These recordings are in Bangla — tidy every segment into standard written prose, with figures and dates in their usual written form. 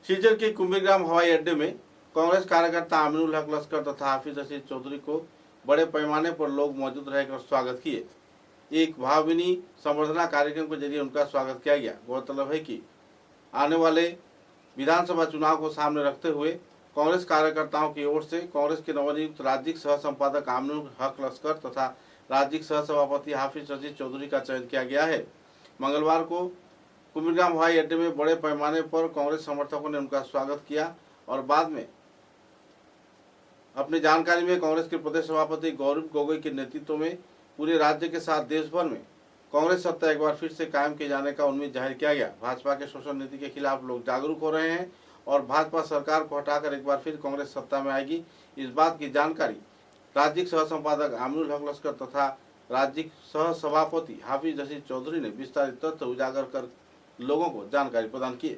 सिलचर के कुंभीग्राम हवाई अड्डे में कांग्रेस कार्यकर्ता आमिनुल हक लश्कर तथा हाफिज रशीद चौधरी को बड़े पैमाने पर लोग मौजूद रहकर स्वागत किए। एक भावभीनी संवर्धना कार्यक्रम के जरिए उनका स्वागत किया गया। गौरतलब है कि आने वाले विधानसभा चुनाव को सामने रखते हुए कांग्रेस कार्यकर्ताओं की ओर से कांग्रेस के नवनियुक्त राज्य सह संपादक आमिनुल हक लश्कर तथा राज्य सह सभापति हाफिज रशीद चौधरी का चयन किया गया है। मंगलवार को कुंभीग्राम हवाई अड्डे में बड़े पैमाने पर कांग्रेस समर्थकों ने उनका स्वागत किया और बाद में अपनी जानकारी में कांग्रेस के प्रदेश सभापति गौरव गोगोई के नेतृत्व में पूरे राज्य के साथ देश भर में कांग्रेस सत्ता एक बार फिर से कायम किए जाने का उम्मीद जाहिर किया गया। भाजपा के शोषण नीति के खिलाफ लोग जागरूक हो रहे हैं और भाजपा सरकार को हटाकर एक बार फिर कांग्रेस सत्ता में आएगी, इस बात की जानकारी राज्य सह संपादक आमिनुल हक लश्कर तथा राज्य सह सभापति हाफिज रशीद चौधरी ने विस्तारित तथ्य उजागर कर लोगों को जानकारी प्रदान की।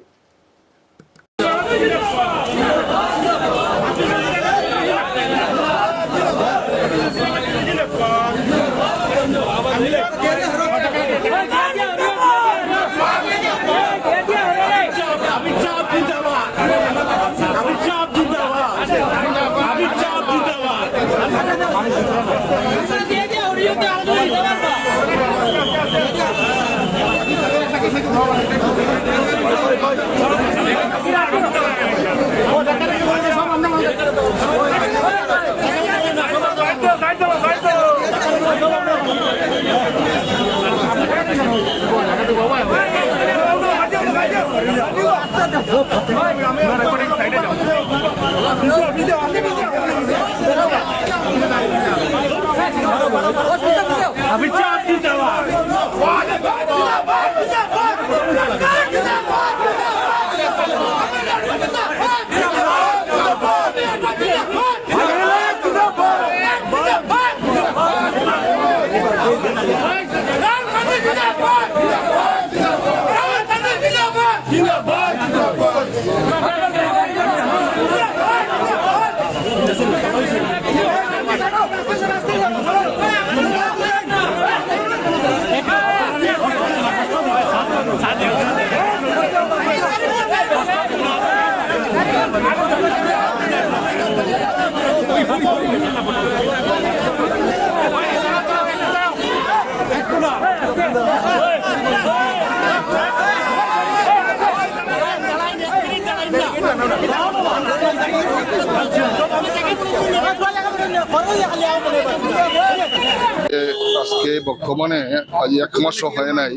আজকে বর্তমানে আজ এক মাসও হয় নাই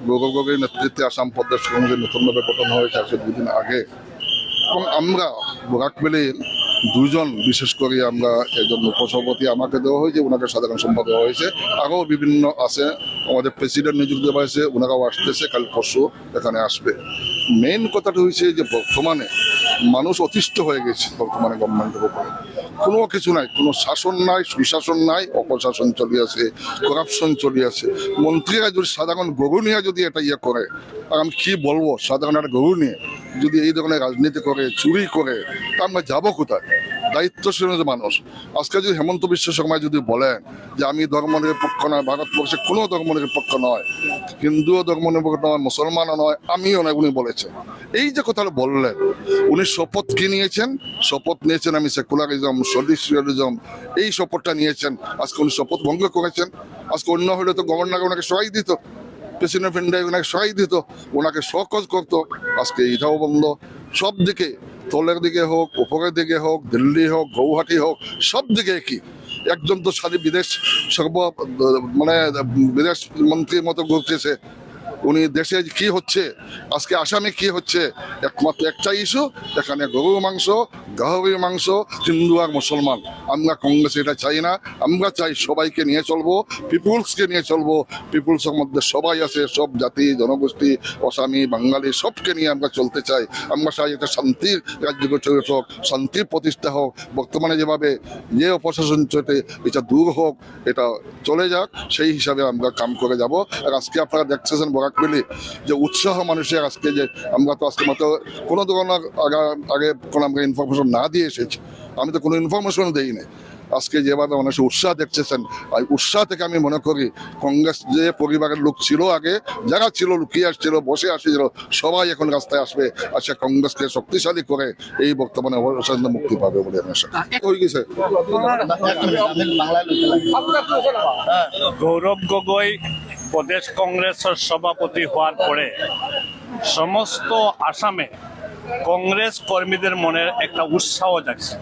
গৌরব গগৈর নেতৃত্বে আসাম প্রদেশ কংগ্রেস নতুনভাবে গঠন হয়েছে আজকে দুদিন আগে এবং আমরা বরাক ভ্যালির দুজন বিশেষ করে আমরা একজন উপসভাপতি আমাকে দেওয়া হয়েছে, ওনাকে সাধারণ সম্পাদক দেওয়া হয়েছে, আরও বিভিন্ন আছে আমাদের প্রেসিডেন্ট নিযুক্ত দেওয়া হয়েছে, ওনারাও আসতেছে, কাল পরশু এখানে আসবে। মেইন কথাটা হয়েছে যে বর্তমানে মানুষ অতিষ্ঠ হয়ে গেছে বর্তমানে গভর্নমেন্টের উপরে, কোনো কিছু নাই, কোনো শাসন নাই, সুশাসন নাই, অপশাসন চলে আছে, করাপশন চলে আছে। মন্ত্রীরা যদি সাধারণ গরু নিয়ে যদি এটা ইয়ে করে, আর আমি কি বলবো, সাধারণ একটা গরু নিয়ে যদি এই ধরনের রাজনীতি করে, চুরি করে, তা আমরা যাবো কোথায়? দায়িত্বশীল মানুষ আজকে যদি হেমন্ত বিশ্ব শর্মা যদি বলেন যে আমি ধর্মনিরপেক্ষ নয়, ভারতবর্ষে কোনো ধর্মনিরপেক্ষ নয়, হিন্দুও ধর্মনিরপেক্ষ নয়, মুসলমানও নয়, আমিও নয়, উনি বলেছেন। এই যে কথাটা বললেন, উনি শপথ কি নিয়েছেন? শপথ নিয়েছেন আমি সেকুলারিজম, সোলিশিয়ালিজম, এই শপথটা নিয়েছেন। আজকে উনি শপথ ভঙ্গ করেছেন। আজকে অন্য হলে তো গভর্নর ওনাকে সহায় দিত, প্রেসিডেন্ট অফ ইন্ডিয়া ওনাকে সহায় দিত, ওনাকে সকজ করতো। আজকে এইটাও বন্ধ। সব দিকে, তলের দিকে হোক, উপরের দিকে হোক, দিল্লি হোক, গৌহাটি হোক, সব দিকে কি একজন তো সারি বিদেশ বিদেশ মন্ত্রীর মতো ঘুরতেছে। উনি দেশে কি হচ্ছে, আজকে আসামে কি হচ্ছে, একমাত্র একটা ইস্যু, এখানে গরুর মাংস, গাহরির মাংস, হিন্দু আর মুসলমান। আমরা কংগ্রেস এটা চাই না, আমরা চাই সবাইকে নিয়ে চলবো, পিপুলসকে নিয়ে চলবো। পিপুলসের মধ্যে সবাই আছে, সব জাতি জনগোষ্ঠী, আসামি বাঙালি সবকে নিয়ে আমরা চলতে চাই। আমরা চাই এটা শান্তির রাজ্য গঠিত হোক, শান্তির প্রতিষ্ঠা হোক। বর্তমানে যেভাবে যে অপশাসন চলছে এটা দূর হোক, এটা চলে যাক, সেই হিসাবে আমরা কাম করে যাব। আর আজকে আপনারা দেখতেছেন বরাক ভ্যালি যে উৎসাহ মানুষের, আজকে যে আমরা তো আজকে মতো কোনো ধরনের আগে কোনো আমরা ইনফরমেশন না দিয়ে এসেছি, আমি তো কোনো ইনফরমেশন দিই নাই। আজকে যেভাবে মানুষ উৎসাহ দেখতেছেন, এই উৎসাহ থেকে আমি মনে করি কংগ্রেস যে পরিবারের লোক ছিল আগে, যারা ছিল লুকিয়ে আসছিল, বসে আসছিল, সবাই এখন রাস্তায় আসবে, আসে কংগ্রেসকে শক্তিশালী করে এই বর্তমানে অবসান মুক্তি পাবে বলে আমি আশা করি। হয়ে গেছে গৌরব গগৈ প্রদেশ কংগ্রেসের সভাপতি হওয়ার পরে সমস্ত আসামে কংগ্রেস কর্মীদের মনে একটা উৎসাহ জাগছে।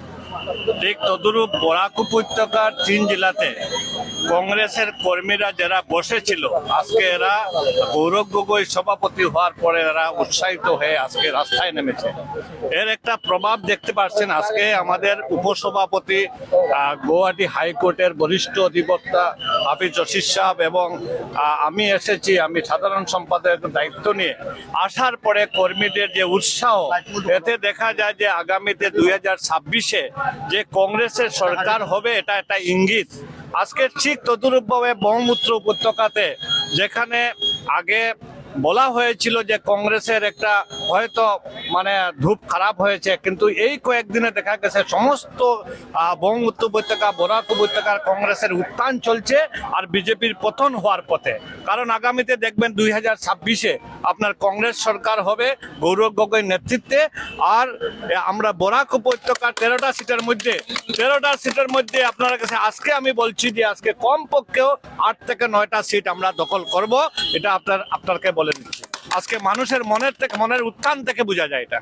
ঠিক তদুরূপ বরাক উপত্যকার 3 জেলাতে কংগ্রেসের কর্মীরা যারা বসেছিল, আজকে এরা গৌরব গগৈ সভাপতি হওয়ার পরে এরা উৎসাহিত হয়ে আজকে রাস্তায় নেমেছে। এর একটা প্রভাব দেখতে পাচ্ছেন। আজকে আমাদের উপসভাপতি গুয়াহাটি হাইকোর্টের বরিষ্ঠ অধিবক্তা হাফিজ রশিদ সাহেব এবং আমি এসেছি, আমি সাধারণ সম্পাদকের দায়িত্ব নিয়ে আসার পরে কর্মীদের যে উৎসাহ, এতে দেখা যায় যে আগামীতে 2026-এ যে কংগ্রেসের সরকার হবে এটা একটা ইঙ্গিত। আজকে ঠিক তদুরূপভাবে ব্রহ্মপুত্র উপত্যকাতে যেখানে আগে বলা হয়েছিল যে কংগ্রেসের একটা হয়তো মানে ধূপ খারাপ হয়েছে, কিন্তু এই কয়েকদিনে দেখা গেছে সমস্ত ব্রহ্মপুত্র উপত্যকা, বরাক উপত্যকার কংগ্রেসের উত্থান চলছে আর বিজেপির পতন হওয়ার পথে। কারণ আগামীতে দেখবেন 2026-এ আপনার কংগ্রেস সরকার হবে গৌরব গগৈর নেতৃত্বে। আর আমরা বরাক উপত্যকার 13টা সিটের মধ্যে আপনার কাছে আজকে আমি বলছি যে আজকে কমপক্ষেও 8 থেকে 9টা সিট আমরা দখল করব। এটা আপনাকে বলে দিচ্ছি। আজকে মানুষের মনের উত্থান থেকে বোঝা যায় এটা।